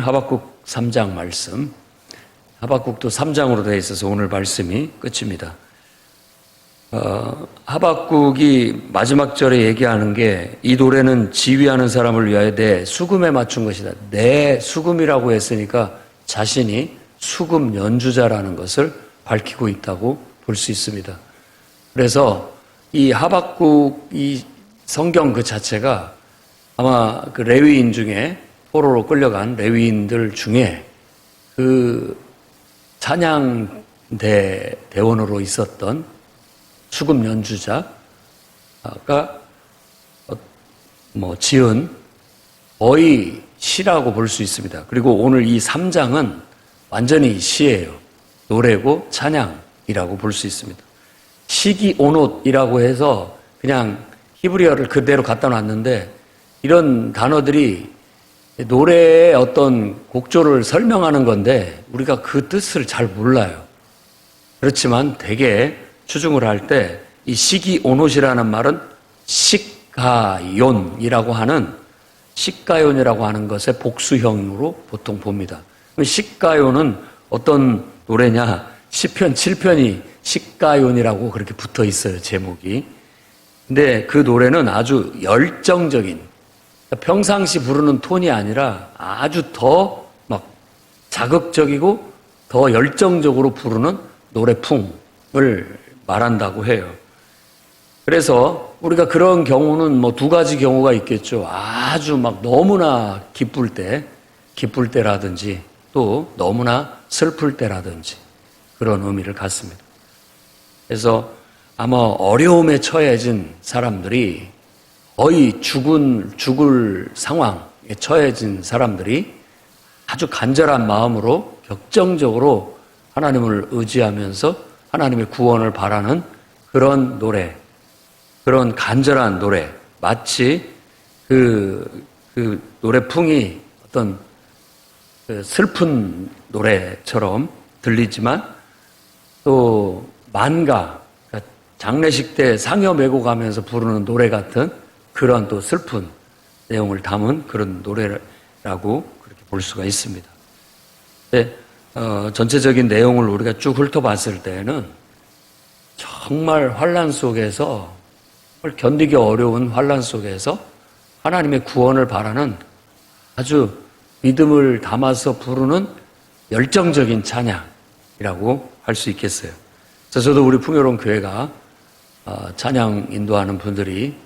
하박국 3장 말씀, 하박국도 3장으로 되어 있어서 오늘 말씀이 끝입니다. 하박국이 마지막 절에 얘기하는 게 이 노래는 지휘하는 사람을 위하여 내 수금에 맞춘 것이다. 내 수금이라고 했으니까 자신이 수금 연주자라는 것을 밝히고 있다고 볼 수 있습니다. 그래서 이 하박국 이 성경 그 자체가 아마 그 레위인 중에 포로로 끌려간 레위인들 중에 그 찬양대 대원으로 있었던 수금 연주자가 지은 거의 시라고 볼 수 있습니다. 그리고 오늘 이 3장은 완전히 시예요. 노래고 찬양이라고 볼 수 있습니다. 시기오롯이라고 해서 그냥 히브리어를 그대로 갖다 놨는데 이런 단어들이 노래의 어떤 곡조를 설명하는 건데 우리가 그 뜻을 잘 몰라요. 그렇지만 대개 추중을 할 때 이 시기오롯이라는 말은 식가요이라고 하는 것의 복수형으로 보통 봅니다. 식가요는 어떤 노래냐? 시편 7편이 식가요이라고 그렇게 붙어 있어요, 제목이. 근데 그 노래는 아주 열정적인, 평상시 부르는 톤이 아니라 아주 더 막 자극적이고 더 열정적으로 부르는 노래풍을 말한다고 해요. 그래서 우리가 그런 경우는 두 가지 경우가 있겠죠. 아주 막 너무나 기쁠 때라든지 또 너무나 슬플 때라든지 그런 의미를 갖습니다. 그래서 아마 어려움에 처해진 사람들이 거의 죽을 상황에 처해진 사람들이 아주 간절한 마음으로 격정적으로 하나님을 의지하면서 하나님의 구원을 바라는 그런 노래, 그런 간절한 노래, 마치 그 노래풍이 어떤 슬픈 노래처럼 들리지만 또 만가, 장례식 때 상여 메고 가면서 부르는 노래 같은 그런 또 슬픈 내용을 담은 그런 노래라고 그렇게 볼 수가 있습니다. 네, 전체적인 내용을 우리가 쭉 훑어봤을 때는 정말 환난 속에서, 견디기 어려운 환난 속에서 하나님의 구원을 바라는 아주 믿음을 담아서 부르는 열정적인 찬양이라고 할 수 있겠어요. 저도 우리 풍요로운 교회가 찬양 인도하는 분들이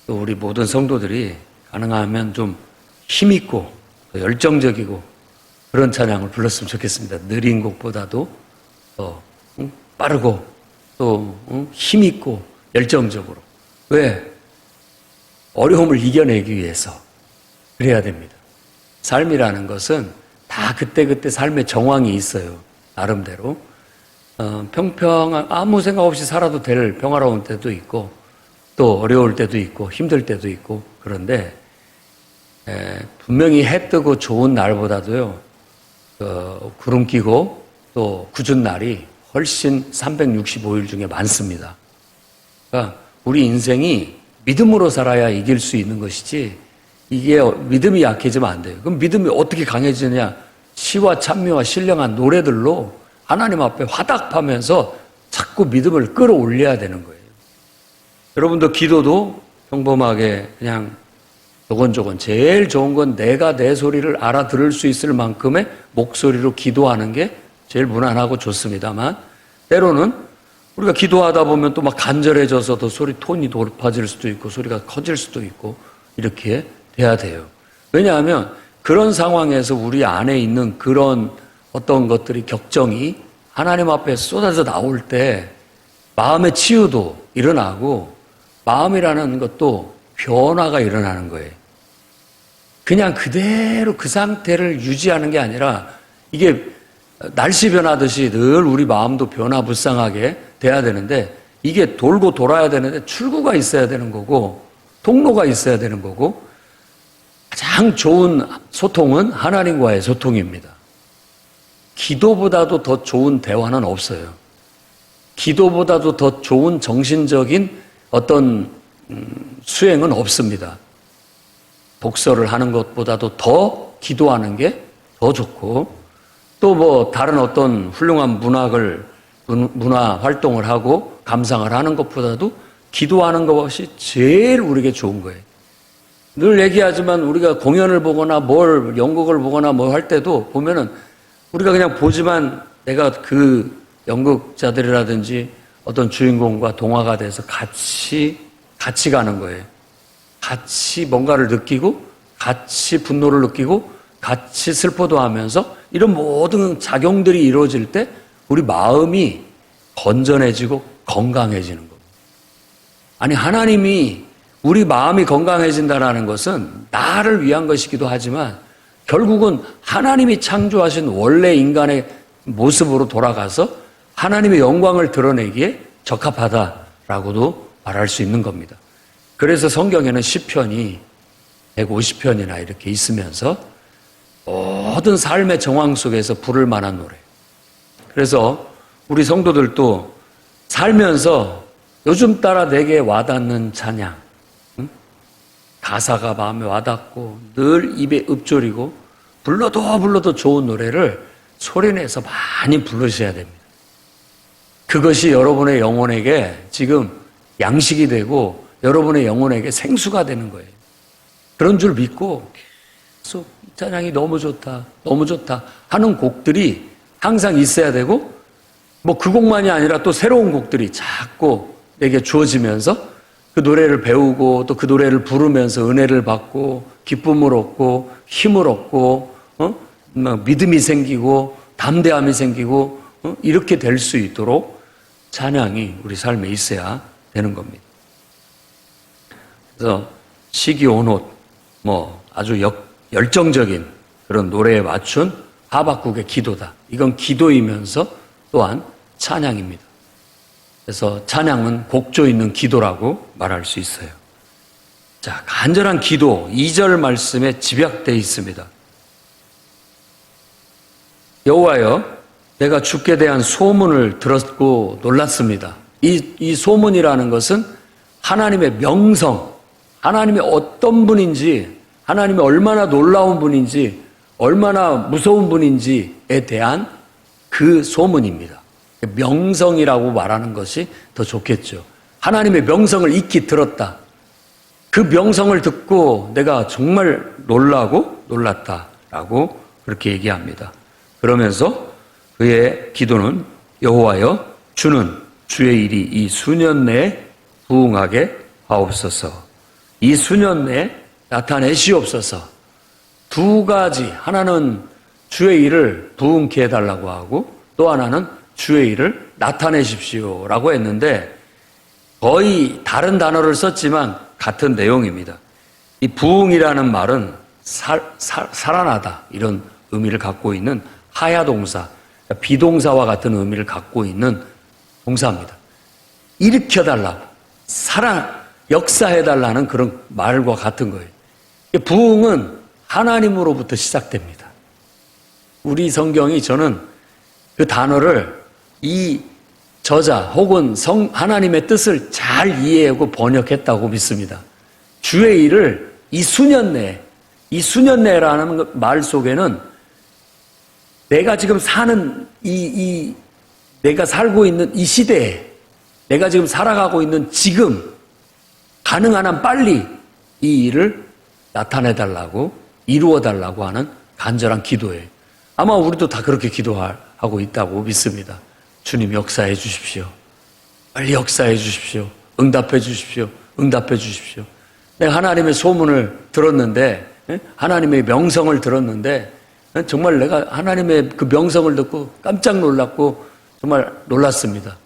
또 우리 모든 성도들이 가능하면 좀 힘있고 열정적이고 그런 찬양을 불렀으면 좋겠습니다. 느린 곡보다도 더 빠르고 또 힘있고 열정적으로. 왜? 어려움을 이겨내기 위해서 그래야 됩니다. 삶이라는 것은 다 그때그때 삶의 정황이 있어요. 나름대로. 평평한 아무 생각 없이 살아도 될 평화로운 때도 있고 또 어려울 때도 있고 힘들 때도 있고 그런데 분명히 해 뜨고 좋은 날보다도요 구름 끼고 또 굳은 날이 훨씬 365일 중에 많습니다. 그러니까 우리 인생이 믿음으로 살아야 이길 수 있는 것이지 이게 믿음이 약해지면 안 돼요. 그럼 믿음이 어떻게 강해지느냐? 시와 찬미와 신령한 노래들로 하나님 앞에 화답하면서 자꾸 믿음을 끌어올려야 되는 거예요. 여러분도 기도도 평범하게 그냥 조곤조곤 제일 좋은 건 내가 내 소리를 알아들을 수 있을 만큼의 목소리로 기도하는 게 제일 무난하고 좋습니다만 때로는 우리가 기도하다 보면 또 막 간절해져서 더 소리 톤이 높아질 수도 있고 소리가 커질 수도 있고 이렇게 돼야 돼요. 왜냐하면 그런 상황에서 우리 안에 있는 그런 어떤 것들이 격정이 하나님 앞에 쏟아져 나올 때 마음의 치유도 일어나고 마음이라는 것도 변화가 일어나는 거예요. 그냥 그대로 그 상태를 유지하는 게 아니라 이게 날씨 변하듯이 늘 우리 마음도 변화무쌍하게 돼야 되는데 이게 돌고 돌아야 되는데 출구가 있어야 되는 거고 통로가 있어야 되는 거고 가장 좋은 소통은 하나님과의 소통입니다. 기도보다도 더 좋은 대화는 없어요. 기도보다도 더 좋은 정신적인 어떤 수행은 없습니다. 독서를 하는 것보다도 더 기도하는 게 더 좋고, 또 뭐 다른 어떤 훌륭한 문화 활동을 하고 감상을 하는 것보다도 기도하는 것이 제일 우리에게 좋은 거예요. 늘 얘기하지만 우리가 공연을 보거나 뭘 연극을 보거나 뭘 할 때도 보면은 우리가 그냥 보지만 내가 그 연극자들이라든지 어떤 주인공과 동화가 돼서 같이 가는 거예요. 같이 뭔가를 느끼고 같이 분노를 느끼고 같이 슬퍼도 하면서 이런 모든 작용들이 이루어질 때 우리 마음이 건전해지고 건강해지는 겁니다. 아니, 하나님이 우리 마음이 건강해진다는 것은 나를 위한 것이기도 하지만 결국은 하나님이 창조하신 원래 인간의 모습으로 돌아가서 하나님의 영광을 드러내기에 적합하다라고도 말할 수 있는 겁니다. 그래서 성경에는 시편이 150편이나 이렇게 있으면서 모든 삶의 정황 속에서 부를 만한 노래. 그래서 우리 성도들도 살면서 요즘 따라 내게 와닿는 찬양, 가사가 마음에 와닿고 늘 입에 읊조리고 불러도 좋은 노래를 소리내서 많이 부르셔야 됩니다. 그것이 여러분의 영혼에게 지금 양식이 되고 여러분의 영혼에게 생수가 되는 거예요. 그런 줄 믿고 계속 이 찬양이 너무 좋다 하는 곡들이 항상 있어야 되고, 뭐 그 곡만이 아니라 또 새로운 곡들이 자꾸 내게 주어지면서 그 노래를 배우고 또 그 노래를 부르면서 은혜를 받고 기쁨을 얻고 힘을 얻고 믿음이 생기고 담대함이 생기고 이렇게 될 수 있도록 찬양이 우리 삶에 있어야 되는 겁니다. 그래서 시기 온옷 아주 열정적인 그런 노래에 맞춘 하박국의 기도다. 이건 기도이면서 또한 찬양입니다. 그래서 찬양은 곡조 있는 기도라고 말할 수 있어요. 자, 간절한 기도 2절 말씀에 집약되어 있습니다. 여호와여, 내가 주께 대한 소문을 들었고 놀랐습니다. 이 소문이라는 것은 하나님의 명성, 하나님이 어떤 분인지, 하나님이 얼마나 놀라운 분인지, 얼마나 무서운 분인지에 대한 그 소문입니다. 명성이라고 말하는 것이 더 좋겠죠. 하나님의 명성을 익히 들었다. 그 명성을 듣고 내가 정말 놀랐다라고 그렇게 얘기합니다. 그러면서 그의 기도는 여호와여, 주는 주의 일이 이 수년 내에 부응하게 하옵소서. 이 수년 내에 나타내시옵소서. 두 가지, 하나는 주의 일을 부응케 해달라고 하고 또 하나는 주의 일을 나타내십시오라고 했는데 거의 다른 단어를 썼지만 같은 내용입니다. 이 부응이라는 말은 살아나다 이런 의미를 갖고 있는 하야동사, 비동사와 같은 의미를 갖고 있는 동사입니다. 일으켜달라고, 역사해달라는 그런 말과 같은 거예요. 부응은 하나님으로부터 시작됩니다. 우리 성경이 저는 그 단어를 이 저자 혹은 하나님의 뜻을 잘 이해하고 번역했다고 믿습니다. 주의 일을 이 수년 내라는 말 속에는 내가 지금 사는 내가 살고 있는 이 시대에, 내가 지금 살아가고 있는 지금 가능한 한 빨리 이 일을 나타내달라고, 이루어달라고 하는 간절한 기도예요. 아마 우리도 다 그렇게 기도하고 있다고 믿습니다. 주님 역사해 주십시오. 빨리 역사해 주십시오. 응답해 주십시오. 응답해 주십시오. 내가 하나님의 소문을 들었는데, 하나님의 명성을 들었는데, 정말 내가 하나님의 그 명성을 듣고 깜짝 놀랐고 정말 놀랐습니다.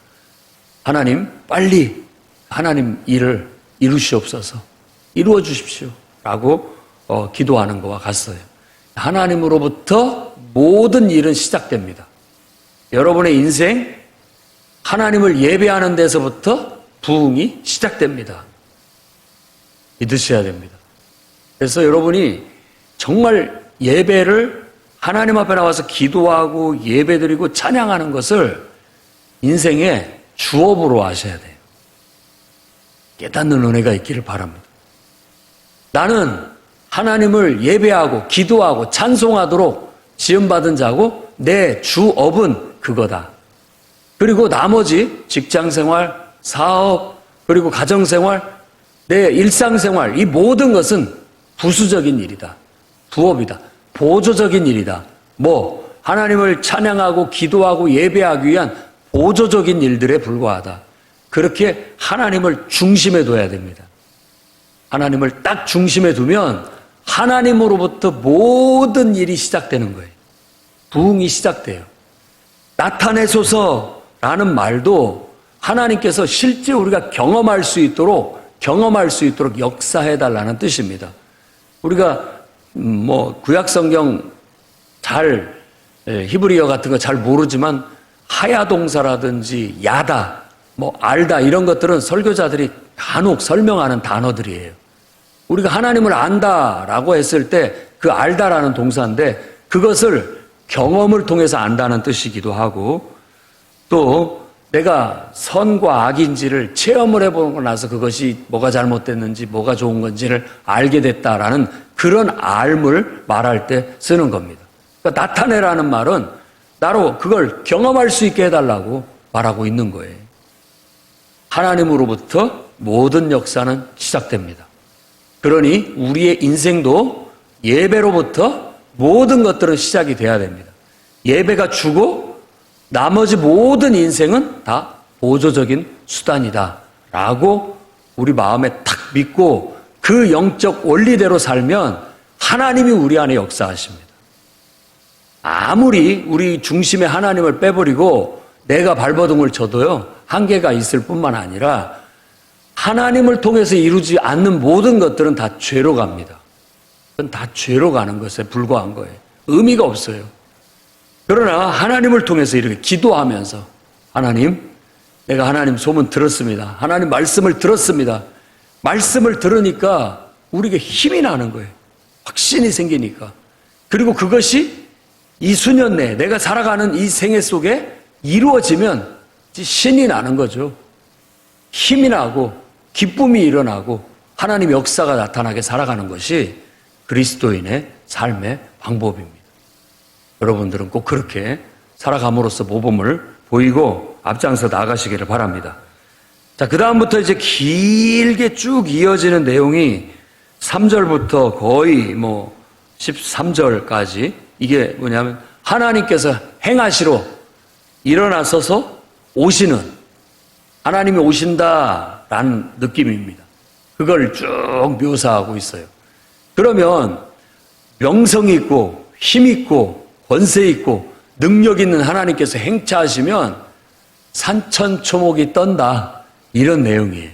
하나님, 빨리 하나님 일을 이루시옵소서. 이루어 주십시오. 라고 기도하는 것과 같아요. 하나님으로부터 모든 일은 시작됩니다. 여러분의 인생, 하나님을 예배하는 데서부터 부흥이 시작됩니다. 믿으셔야 됩니다. 그래서 여러분이 정말 예배를 하나님 앞에 나와서 기도하고 예배드리고 찬양하는 것을 인생의 주업으로 하셔야 돼요. 깨닫는 은혜가 있기를 바랍니다. 나는 하나님을 예배하고 기도하고 찬송하도록 지음받은 자고 내 주업은 그거다. 그리고 나머지 직장생활, 사업, 그리고 가정생활, 내 일상생활, 이 모든 것은 부수적인 일이다. 부업이다. 보조적인 일이다. 하나님을 찬양하고 기도하고 예배하기 위한 보조적인 일들에 불과하다. 그렇게 하나님을 중심에 둬야 됩니다. 하나님을 딱 중심에 두면 하나님으로부터 모든 일이 시작되는 거예요. 부흥이 시작돼요. 나타내소서라는 말도 하나님께서 실제 우리가 경험할 수 있도록 역사해달라는 뜻입니다. 우리가 구약성경 히브리어 같은 거 잘 모르지만 하야동사라든지 야다, 알다 이런 것들은 설교자들이 간혹 설명하는 단어들이에요. 우리가 하나님을 안다라고 했을 때 그 알다라는 동사인데 그것을 경험을 통해서 안다는 뜻이기도 하고 또 내가 선과 악인지를 체험을 해보고 나서 그것이 뭐가 잘못됐는지 뭐가 좋은 건지를 알게 됐다라는 그런 알을 말할 때 쓰는 겁니다. 그러니까 나타내라는 말은 나로 그걸 경험할 수 있게 해달라고 말하고 있는 거예요. 하나님으로부터 모든 역사는 시작됩니다. 그러니 우리의 인생도 예배로부터 모든 것들은 시작이 돼야 됩니다. 예배가 주고 나머지 모든 인생은 다 보조적인 수단이다 라고 우리 마음에 탁 믿고 그 영적 원리대로 살면 하나님이 우리 안에 역사하십니다. 아무리 우리 중심에 하나님을 빼버리고 내가 발버둥을 쳐도요 한계가 있을 뿐만 아니라 하나님을 통해서 이루지 않는 모든 것들은 다 죄로 갑니다. 그건 다 죄로 가는 것에 불과한 거예요. 의미가 없어요. 그러나 하나님을 통해서 이렇게 기도하면서 하나님, 내가 하나님 소문 들었습니다. 하나님 말씀을 들었습니다. 말씀을 들으니까 우리에게 힘이 나는 거예요. 확신이 생기니까. 그리고 그것이 이 수년 내에 내가 살아가는 이 생애 속에 이루어지면 신이 나는 거죠. 힘이 나고 기쁨이 일어나고 하나님의 역사가 나타나게 살아가는 것이 그리스도인의 삶의 방법입니다. 여러분들은 꼭 그렇게 살아감으로써 모범을 보이고 앞장서 나가시기를 바랍니다. 자, 그 다음부터 이제 길게 쭉 이어지는 내용이 3절부터 거의 13절까지 이게 뭐냐면 하나님께서 행하시러 일어나서서 오시는 하나님이 오신다라는 느낌입니다. 그걸 쭉 묘사하고 있어요. 그러면 명성이 있고 힘 있고 권세 있고 능력 있는 하나님께서 행차하시면 산천초목이 떤다 이런 내용이에요.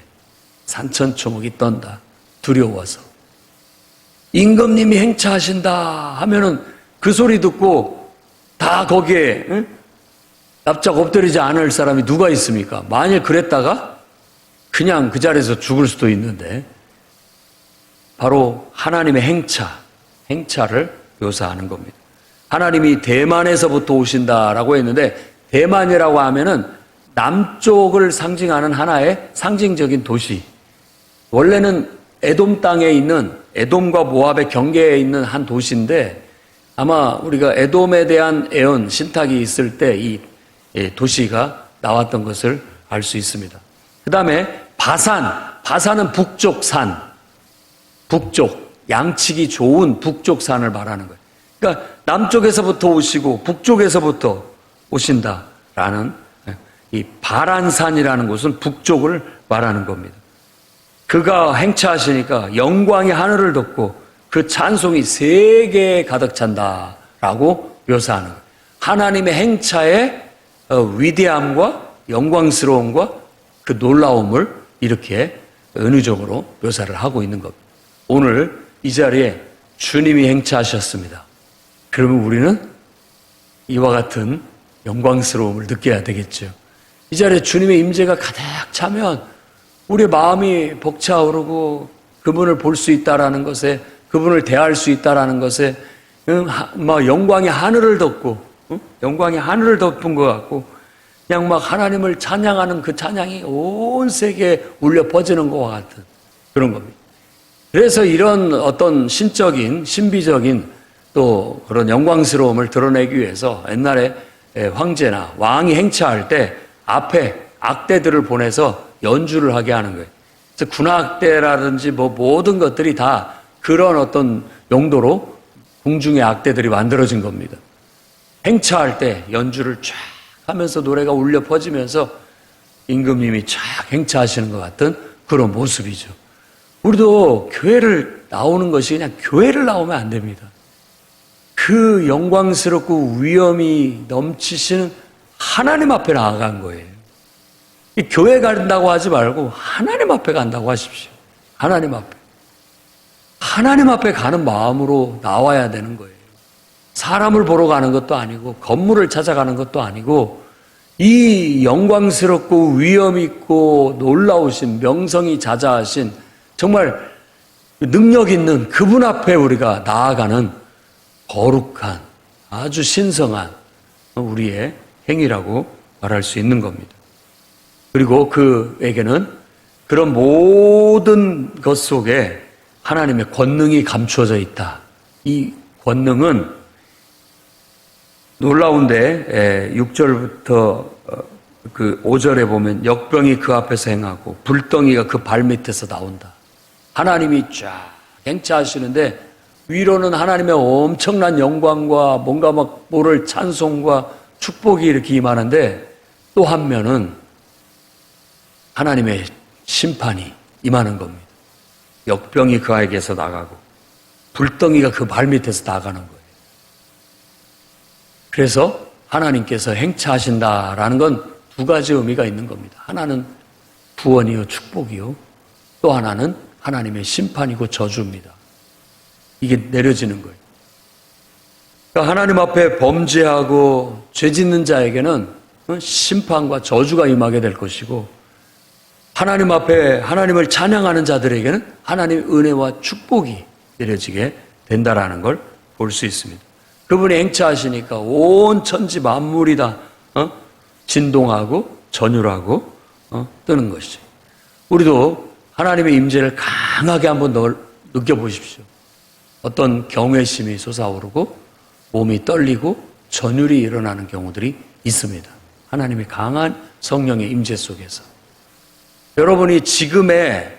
산천초목이 떤다. 두려워서. 임금님이 행차하신다 하면은 그 소리 듣고 다 거기에 납작 엎드리지 않을 사람이 누가 있습니까? 만일 그랬다가 그냥 그 자리에서 죽을 수도 있는데 바로 하나님의 행차를 묘사하는 겁니다. 하나님이 대만에서부터 오신다라고 했는데 대만이라고 하면은 남쪽을 상징하는 하나의 상징적인 도시. 원래는 에돔 땅에 있는 에돔과 모압의 경계에 있는 한 도시인데 아마 우리가 에돔에 대한 애언 신탁이 있을 때 이 도시가 나왔던 것을 알 수 있습니다. 그 다음에 바산은 북쪽 산, 북쪽 양치기 좋은 북쪽 산을 말하는 거예요. 그러니까 남쪽에서부터 오시고 북쪽에서부터 오신다라는 이 바란산이라는 곳은 북쪽을 말하는 겁니다. 그가 행차하시니까 영광이 하늘을 덮고 그 찬송이 세계에 가득 찬다라고 묘사하는 거예요. 하나님의 행차의 위대함과 영광스러움과 그 놀라움을 이렇게 은유적으로 묘사를 하고 있는 겁니다. 오늘 이 자리에 주님이 행차하셨습니다. 그러면 우리는 이와 같은 영광스러움을 느껴야 되겠죠. 이 자리에 주님의 임재가 가득 차면 우리의 마음이 벅차오르고 그분을 볼 수 있다라는 것에, 그분을 대할 수 있다라는 것에 영광이 하늘을 덮고 영광이 하늘을 덮은 것 같고 그냥 막 하나님을 찬양하는 그 찬양이 온 세계에 울려 퍼지는 것과 같은 그런 겁니다. 그래서 이런 어떤 신적인 신비적인 또 그런 영광스러움을 드러내기 위해서 옛날에 황제나 왕이 행차할 때 앞에 악대들을 보내서 연주를 하게 하는 거예요. 그래서 군악대라든지 뭐 모든 것들이 다 그런 어떤 용도로 궁중의 악대들이 만들어진 겁니다. 행차할 때 연주를 쫙 하면서 노래가 울려 퍼지면서 임금님이 쫙 행차하시는 것 같은 그런 모습이죠. 우리도 교회를 나오는 것이 그냥 교회를 나오면 안 됩니다. 그 영광스럽고 위엄이 넘치시는 하나님 앞에 나아간 거예요. 이 교회 간다고 하지 말고 하나님 앞에 간다고 하십시오. 하나님 앞에. 하나님 앞에 가는 마음으로 나와야 되는 거예요. 사람을 보러 가는 것도 아니고 건물을 찾아가는 것도 아니고 이 영광스럽고 위엄 있고 놀라우신 명성이 자자하신 정말 능력 있는 그분 앞에 우리가 나아가는 거룩한 아주 신성한 우리의 행위라고 말할 수 있는 겁니다. 그리고 그에게는 그런 모든 것 속에 하나님의 권능이 감추어져 있다. 이 권능은 놀라운데 6절부터 그 5절에 보면 역병이 그 앞에서 행하고 불덩이가 그 발밑에서 나온다. 하나님이 쫙 행차하시는데 위로는 하나님의 엄청난 영광과 뭔가 막 모를 찬송과 축복이 이렇게 임하는데 또 한 면은 하나님의 심판이 임하는 겁니다. 역병이 그 아이에게서 나가고 불덩이가 그 발밑에서 나가는 거예요. 그래서 하나님께서 행차하신다라는 건 두 가지 의미가 있는 겁니다. 하나는 구원이요 축복이요, 또 하나는 하나님의 심판이고 저주입니다. 이게 내려지는 거예요. 그러니까 하나님 앞에 범죄하고 죄 짓는 자에게는 심판과 저주가 임하게 될 것이고, 하나님 앞에 하나님을 찬양하는 자들에게는 하나님의 은혜와 축복이 내려지게 된다라는 걸 볼 수 있습니다. 그분이 행차하시니까 온 천지 만물이 다 진동하고 전율하고 뜨는 것이죠. 우리도 하나님의 임재를 강하게 한번 느껴보십시오. 어떤 경외심이 솟아오르고 몸이 떨리고 전율이 일어나는 경우들이 있습니다. 하나님의 강한 성령의 임재 속에서. 여러분이 지금의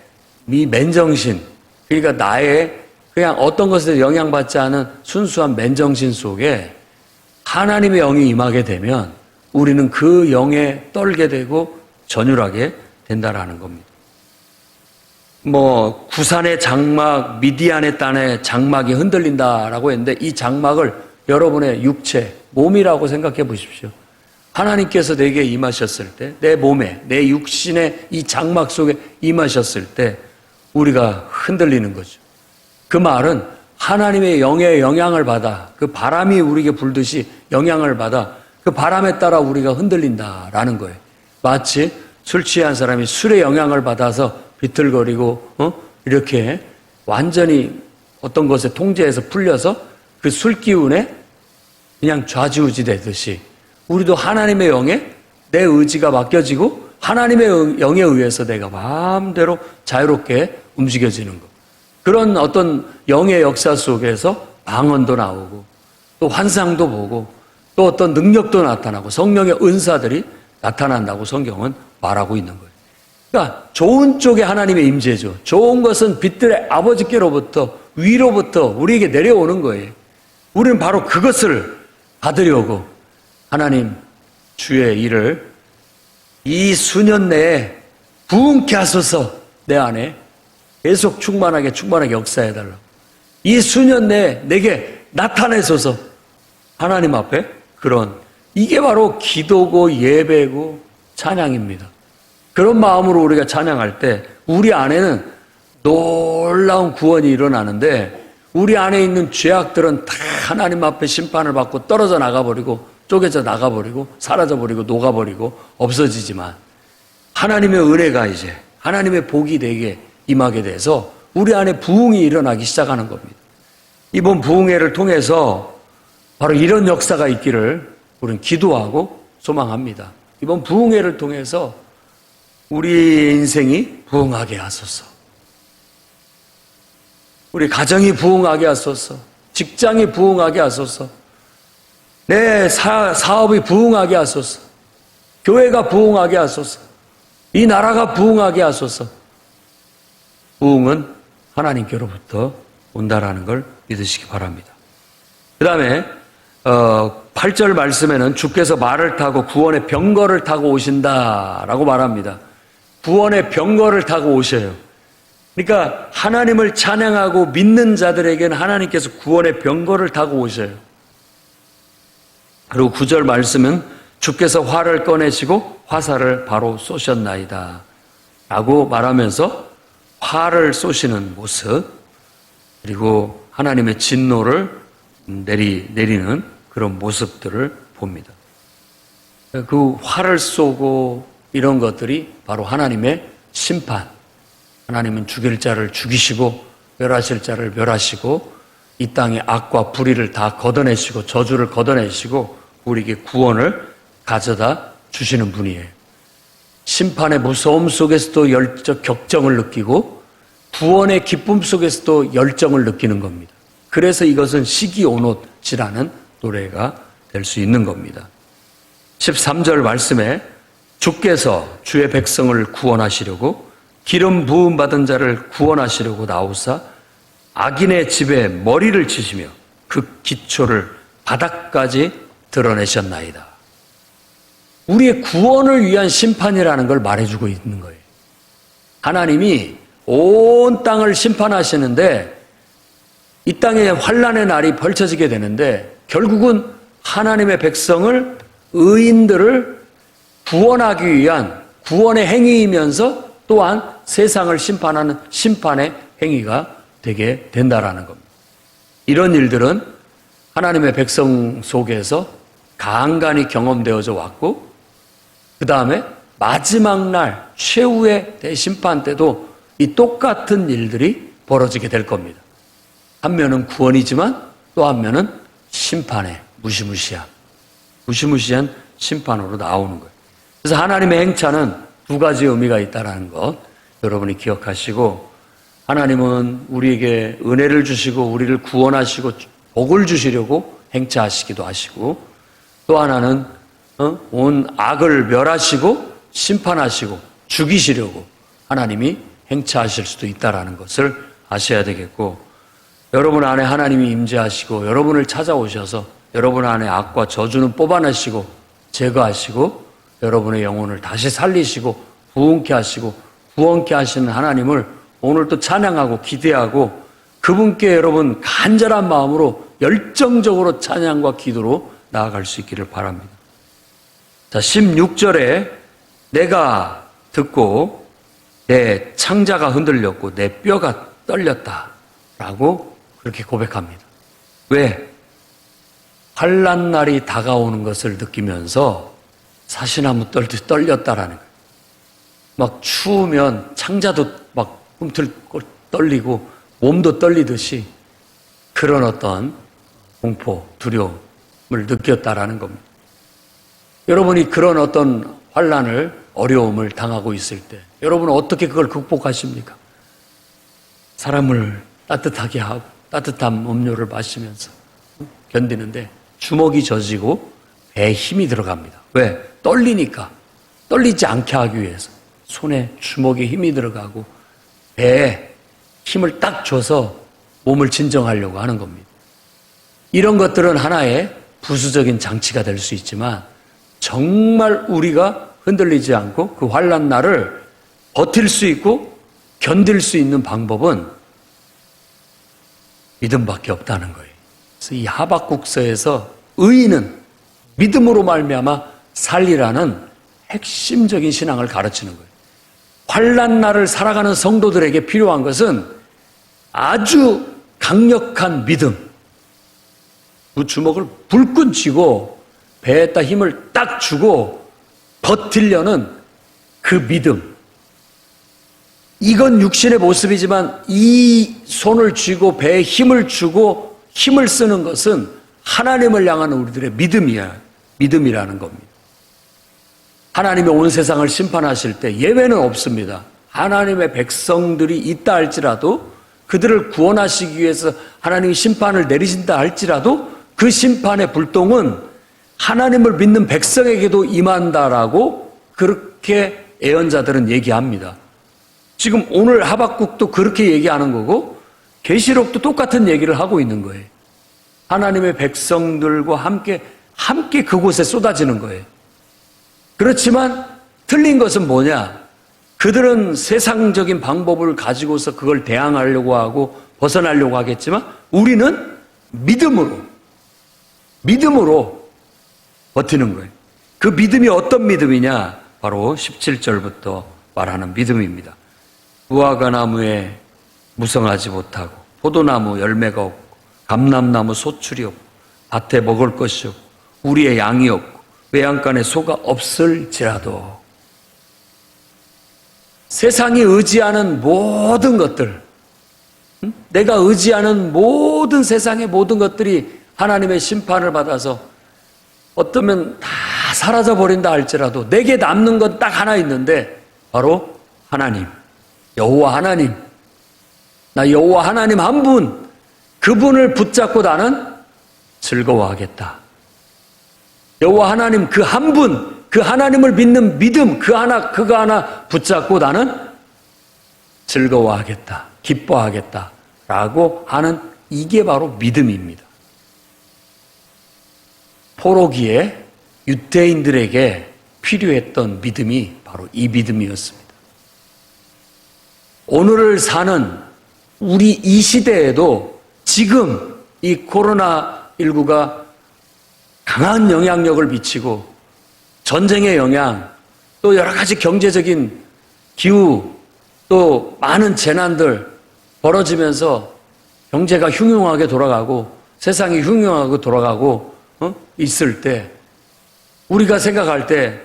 이 맨정신, 그러니까 나의 그냥 어떤 것에 영향받지 않은 순수한 맨정신 속에 하나님의 영이 임하게 되면 우리는 그 영에 떨게 되고 전율하게 된다라는 겁니다. 구산의 장막, 미디안의 땅의 장막이 흔들린다라고 했는데 이 장막을 여러분의 육체, 몸이라고 생각해 보십시오. 하나님께서 내게 임하셨을 때, 내 몸에, 내 육신의 이 장막 속에 임하셨을 때 우리가 흔들리는 거죠. 그 말은 하나님의 영의 영향을 받아, 그 바람이 우리에게 불듯이 영향을 받아 그 바람에 따라 우리가 흔들린다라는 거예요. 마치 술 취한 사람이 술의 영향을 받아서 비틀거리고 이렇게 완전히 어떤 것에 통제해서 풀려서 그 술 기운에 그냥 좌지우지 되듯이 우리도 하나님의 영에 내 의지가 맡겨지고 하나님의 영에 의해서 내가 마음대로 자유롭게 움직여지는 것. 그런 어떤 영의 역사 속에서 방언도 나오고 또 환상도 보고 또 어떤 능력도 나타나고 성령의 은사들이 나타난다고 성경은 말하고 있는 거예요. 그러니까 좋은 쪽에 하나님의 임재죠. 좋은 것은 빛들의 아버지께로부터 위로부터 우리에게 내려오는 거예요. 우리는 바로 그것을 받으려고 하나님 주의 일을 이 수년 내에 부흥케 하소서. 내 안에 계속 충만하게 역사해달라고. 이 수년 내에 내게 나타내소서. 하나님 앞에 그런, 이게 바로 기도고 예배고 찬양입니다. 그런 마음으로 우리가 찬양할 때 우리 안에는 놀라운 구원이 일어나는데 우리 안에 있는 죄악들은 다 하나님 앞에 심판을 받고 떨어져 나가버리고 쪼개져 나가버리고 사라져버리고 녹아버리고 없어지지만 하나님의 은혜가 이제 하나님의 복이 되게 임하게 돼서 우리 안에 부흥이 일어나기 시작하는 겁니다. 이번 부흥회를 통해서 바로 이런 역사가 있기를 우리는 기도하고 소망합니다. 이번 부흥회를 통해서 우리 인생이 부흥하게 하소서. 우리 가정이 부흥하게 하소서. 직장이 부흥하게 하소서. 내 사업이 부흥하게 하소서. 교회가 부흥하게 하소서. 이 나라가 부흥하게 하소서. 부흥은 하나님께로부터 온다라는 걸 믿으시기 바랍니다. 그 다음에 8절 말씀에는 주께서 말을 타고 구원의 병거를 타고 오신다라고 말합니다. 구원의 병거를 타고 오셔요. 그러니까 하나님을 찬양하고 믿는 자들에게는 하나님께서 구원의 병거를 타고 오셔요. 그리고 9절 말씀은 주께서 활을 꺼내시고 화살을 바로 쏘셨나이다 라고 말하면서 활을 쏘시는 모습, 그리고 하나님의 진노를 내리는 그런 모습들을 봅니다. 그 활을 쏘고 이런 것들이 바로 하나님의 심판, 하나님은 죽일 자를 죽이시고 멸하실 자를 멸하시고 이 땅의 악과 불의를 다 걷어내시고 저주를 걷어내시고 우리에게 구원을 가져다 주시는 분이에요. 심판의 무서움 속에서도 열정, 격정을 느끼고 구원의 기쁨 속에서도 열정을 느끼는 겁니다. 그래서 이것은 시기온옷이라는 노래가 될 수 있는 겁니다. 13절 말씀에 주께서 주의 백성을 구원하시려고 기름 부음 받은 자를 구원하시려고 나오사 악인의 집에 머리를 치시며 그 기초를 바닥까지 드러내셨나이다. 우리의 구원을 위한 심판이라는 걸 말해주고 있는 거예요. 하나님이 온 땅을 심판하시는데 이 땅에 환난의 날이 펼쳐지게 되는데 결국은 하나님의 백성을, 의인들을 구원하기 위한 구원의 행위이면서 또한 세상을 심판하는 심판의 행위가 되게 된다라는 겁니다. 이런 일들은 하나님의 백성 속에서 간간히 경험되어져 왔고 그 다음에 마지막 날 최후의 대심판 때도 이 똑같은 일들이 벌어지게 될 겁니다. 한 면은 구원이지만 또 한 면은 심판의 무시무시한 심판으로 나오는 거예요. 그래서 하나님의 행차는 두 가지 의미가 있다는 것 여러분이 기억하시고, 하나님은 우리에게 은혜를 주시고 우리를 구원하시고 복을 주시려고 행차하시기도 하시고, 또 하나는 온 악을 멸하시고 심판하시고 죽이시려고 하나님이 행차하실 수도 있다는 것을 아셔야 되겠고, 여러분 안에 하나님이 임재하시고 여러분을 찾아오셔서 여러분 안에 악과 저주는 뽑아내시고 제거하시고 여러분의 영혼을 다시 살리시고 부흥케 하시고 구원케 하시는 하나님을 오늘 또 찬양하고 기대하고 그분께 여러분 간절한 마음으로 열정적으로 찬양과 기도로 나아갈 수 있기를 바랍니다. 자, 16절에 내가 듣고 내 창자가 흔들렸고 내 뼈가 떨렸다라고 그렇게 고백합니다. 왜? 환난 날이 다가오는 것을 느끼면서 사시나무 떨렸다라는 거예요. 막 추우면 창자도 막 꿈틀 떨리고 몸도 떨리듯이 그런 어떤 공포, 두려움을 느꼈다라는 겁니다. 여러분이 그런 어떤 환난을, 어려움을 당하고 있을 때 여러분은 어떻게 그걸 극복하십니까? 사람을 따뜻하게 하고 따뜻한 음료를 마시면서 견디는데 주먹이 젖이고 배에 힘이 들어갑니다. 왜? 떨리니까. 떨리지 않게 하기 위해서 손에 주먹에 힘이 들어가고 배에 힘을 딱 줘서 몸을 진정하려고 하는 겁니다. 이런 것들은 하나의 부수적인 장치가 될 수 있지만 정말 우리가 흔들리지 않고 그 환난 날을 버틸 수 있고 견딜 수 있는 방법은 믿음밖에 없다는 거예요. 그래서 이 하박국서에서 의인은 믿음으로 말미암아 살리라는 핵심적인 신앙을 가르치는 거예요. 환난 날을 살아가는 성도들에게 필요한 것은 아주 강력한 믿음. 그 주먹을 불끈 쥐고 배에다 힘을 딱 주고 버틸려는 그 믿음. 이건 육신의 모습이지만 이 손을 쥐고 배에 힘을 주고 힘을 쓰는 것은 하나님을 향한 우리들의 믿음이라는 겁니다. 하나님이 온 세상을 심판하실 때 예외는 없습니다. 하나님의 백성들이 있다 할지라도 그들을 구원하시기 위해서 하나님이 심판을 내리신다 할지라도 그 심판의 불똥은 하나님을 믿는 백성에게도 임한다라고 그렇게 예언자들은 얘기합니다. 지금 오늘 하박국도 그렇게 얘기하는 거고 계시록도 똑같은 얘기를 하고 있는 거예요. 하나님의 백성들과 함께 그곳에 쏟아지는 거예요. 그렇지만 틀린 것은 뭐냐? 그들은 세상적인 방법을 가지고서 그걸 대항하려고 하고 벗어나려고 하겠지만 우리는 믿음으로 버티는 거예요. 그 믿음이 어떤 믿음이냐? 바로 17절부터 말하는 믿음입니다. 무화과 나무에 무성하지 못하고 포도나무 열매가 없고 감람나무 소출이 없고 밭에 먹을 것이 없고 우리의 양이 없고 외양간에 소가 없을지라도 세상이 의지하는 모든 것들, 내가 의지하는 모든 세상의 모든 것들이 하나님의 심판을 받아서 어쩌면 다 사라져버린다 할지라도 내게 남는 건 딱 하나 있는데 바로 하나님, 여호와 하나님. 나 여호와 하나님 한 분, 그분을 붙잡고 나는 즐거워하겠다. 여호와 하나님 그 한 분, 그 하나님을 믿는 믿음, 그거 하나 붙잡고 나는 즐거워하겠다, 기뻐하겠다 라고 하는 이게 바로 믿음입니다. 포로기에 유대인들에게 필요했던 믿음이 바로 이 믿음이었습니다. 오늘을 사는 우리 이 시대에도 지금 이 코로나19가 강한 영향력을 미치고 전쟁의 영향, 또 여러 가지 경제적인 기후, 또 많은 재난들 벌어지면서 경제가 흉흉하게 돌아가고 세상이 흉흉하게 돌아가고 있을 때 우리가 생각할 때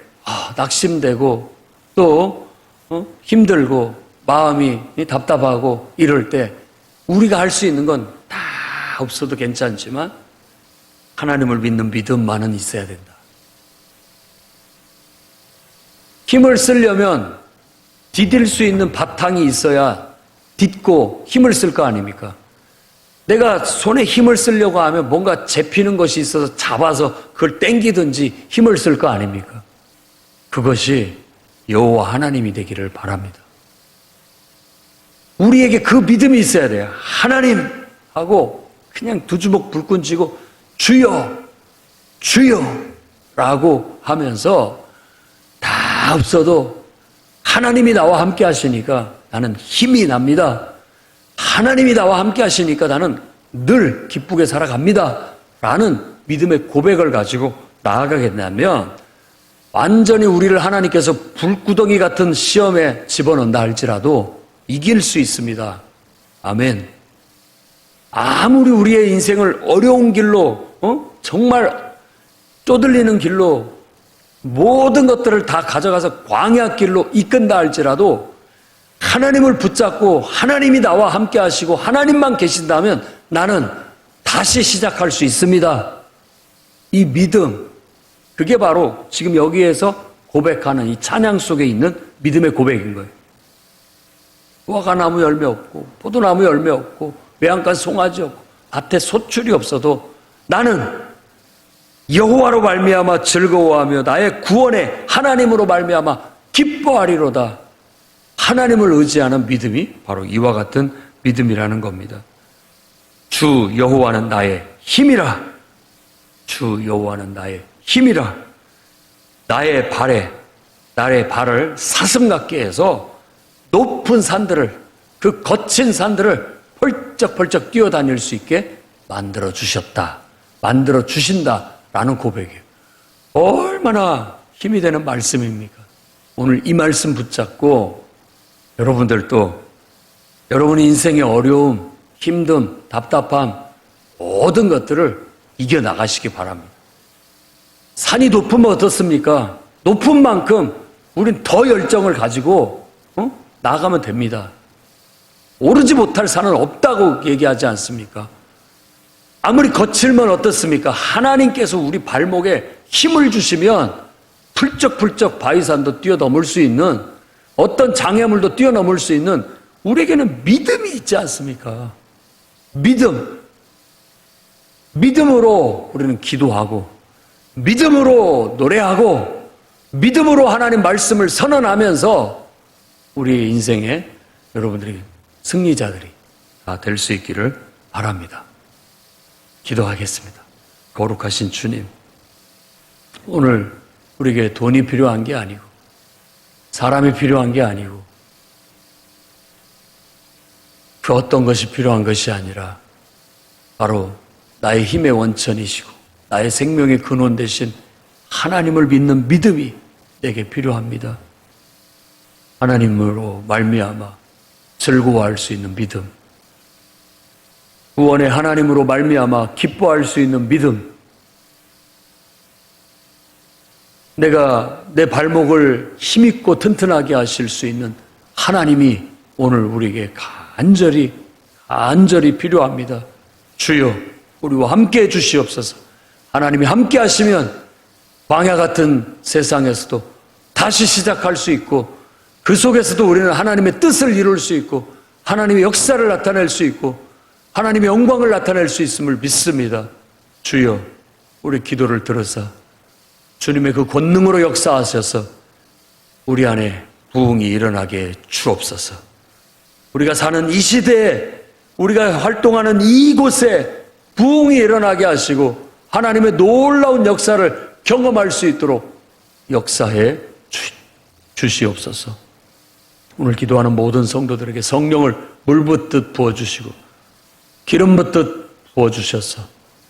낙심되고 또 힘들고 마음이 답답하고 이럴 때 우리가 할 수 있는 건 다 없어도 괜찮지만 하나님을 믿는 믿음만은 있어야 된다. 힘을 쓰려면 디딜 수 있는 바탕이 있어야 딛고 힘을 쓸 거 아닙니까? 내가 손에 힘을 쓰려고 하면 뭔가 잡히는 것이 있어서 잡아서 그걸 당기든지 힘을 쓸 거 아닙니까? 그것이 여호와 하나님이 되기를 바랍니다. 우리에게 그 믿음이 있어야 돼요. 하나님 하고 그냥 두 주먹 불끈 쥐고 주여 라고 하면서 다 없어도 하나님이 나와 함께 하시니까 나는 힘이 납니다. 하나님이 나와 함께 하시니까 나는 늘 기쁘게 살아갑니다. 라는 믿음의 고백을 가지고 나아가겠다면 완전히 우리를 하나님께서 불구덩이 같은 시험에 집어넣는다 할지라도 이길 수 있습니다. 아멘. 아무리 우리의 인생을 어려운 길로 정말 쪼들리는 길로 모든 것들을 다 가져가서 광야 길로 이끈다 할지라도 하나님을 붙잡고 하나님이 나와 함께 하시고 하나님만 계신다면 나는 다시 시작할 수 있습니다. 이 믿음, 그게 바로 지금 여기에서 고백하는 이 찬양 속에 있는 믿음의 고백인 거예요. 무화과 나무 열매 없고 포도나무 열매 없고 외양간 송아지 없고 밭에 소출이 없어도 나는 여호와로 말미암아 즐거워하며 나의 구원의 하나님으로 말미암아 기뻐하리로다. 하나님을 의지하는 믿음이 바로 이와 같은 믿음이라는 겁니다. 주 여호와는 나의 힘이라. 주 여호와는 나의 힘이라. 나의 발을 사슴 같게 해서 높은 산들을, 그 거친 산들을 펄쩍펄쩍 뛰어다닐 수 있게 만들어 주셨다. 만들어 주신다라는 고백이에요. 얼마나 힘이 되는 말씀입니까? 오늘 이 말씀 붙잡고 여러분들도 여러분의 인생의 어려움, 힘듦, 답답함 모든 것들을 이겨나가시기 바랍니다. 산이 높으면 어떻습니까? 높은 만큼 우린 더 열정을 가지고 나가면 됩니다. 오르지 못할 산은 없다고 얘기하지 않습니까? 아무리 거칠면 어떻습니까? 하나님께서 우리 발목에 힘을 주시면 풀쩍풀쩍 바위산도 뛰어넘을 수 있는, 어떤 장애물도 뛰어넘을 수 있는 우리에게는 믿음이 있지 않습니까? 믿음으로 우리는 기도하고, 믿음으로 노래하고, 믿음으로 하나님 말씀을 선언하면서 우리 인생에 여러분들이 승리자들이 다 될 수 있기를 바랍니다. 기도하겠습니다. 거룩하신 주님, 오늘 우리에게 돈이 필요한 게 아니고, 사람이 필요한 게 아니고, 그 어떤 것이 필요한 것이 아니라 바로 나의 힘의 원천이시고 나의 생명의 근원 되신 하나님을 믿는 믿음이 내게 필요합니다. 하나님으로 말미암아 즐거워할 수 있는 믿음, 구원의 하나님으로 말미암아 기뻐할 수 있는 믿음, 내가 내 발목을 힘있고 튼튼하게 하실 수 있는 하나님이 오늘 우리에게 간절히 필요합니다. 주여, 우리와 함께 해주시옵소서. 하나님이 함께 하시면 광야 같은 세상에서도 다시 시작할 수 있고, 그 속에서도 우리는 하나님의 뜻을 이룰 수 있고, 하나님의 역사를 나타낼 수 있고, 하나님의 영광을 나타낼 수 있음을 믿습니다. 주여, 우리 기도를 들으사 주님의 그 권능으로 역사하셔서 우리 안에 부흥이 일어나게 주옵소서. 우리가 사는 이 시대에, 우리가 활동하는 이곳에 부흥이 일어나게 하시고 하나님의 놀라운 역사를 경험할 수 있도록 역사해 주시옵소서. 오늘 기도하는 모든 성도들에게 성령을 물붓듯 부어주시고 기름 붓듯 부어주셔서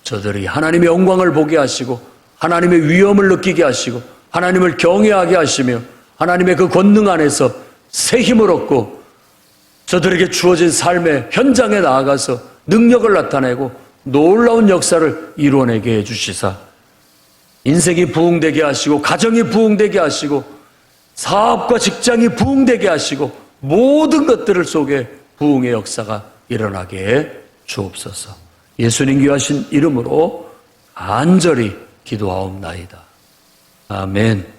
저들이 하나님의 영광을 보게 하시고 하나님의 위엄을 느끼게 하시고 하나님을 경외하게 하시며 하나님의 그 권능 안에서 새 힘을 얻고 저들에게 주어진 삶의 현장에 나아가서 능력을 나타내고 놀라운 역사를 이루어내게 해주시사 인생이 부흥되게 하시고 가정이 부흥되게 하시고 사업과 직장이 부흥되게 하시고 모든 것들을 속에 부흥의 역사가 일어나게 해 주옵소서. 예수님 귀하신 이름으로 간절히 기도하옵나이다. 아멘.